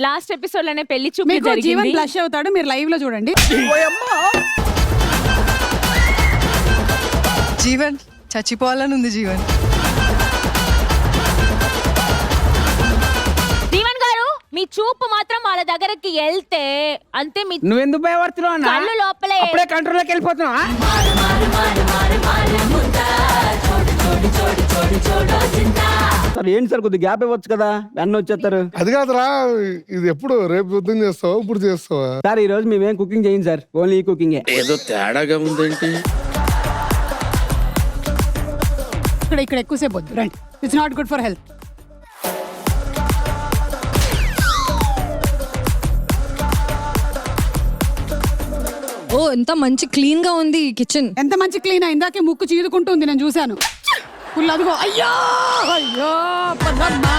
Last episode లోనే పెళ్లి చూపు మీకు జీవన్ జరిగింది. బ్లష్ అవుతాడు, మీరు లైవ్ లో చూడండి. జీవన్ చచ్చిపోవాలని ఉంది జీవన్. జీవన్ గారు మీ చూపు మాత్రం వాళ్ళ దగ్గరకి వెళ్తే అంతే. మీ నువ్వెందుకు భయపడుతున్నావు అన్న? కళ్ళు లోపలే అప్పుడే కంట్రోల్లోకి వెళ్ళిపోతున్నావా? సార్ ఏంటి సార్ కొద్దిగా గ్యాప్ ఇవ్వచ్చు కదా, వెన్న వచ్చేస్తారు. అది కాదురా, ఇది ఎప్పుడు రేపు యుద్ధం చేస్తావా ఇప్పుడు చేస్తావా? సార్ ఈ రోజు మేమేం కుకింగ్ చేయం సార్, ఓన్లీ ఈ కుకింగే. ఏదో తేడాగా ఉందేంటి? ఇక్కడ ఎక్కువసేపు వద్దు, రండి. It's not good for health. ఓ ఎంత మంచి క్లీన్ గా ఉంది ఈ కిచెన్. ఎంత మంచి క్లీన్ ఇందాకే ముక్కు చీదుకుంటుంది, నేను చూశాను. ఫుల్ అదిగో. అయ్యో అయ్యో పదమ్మా.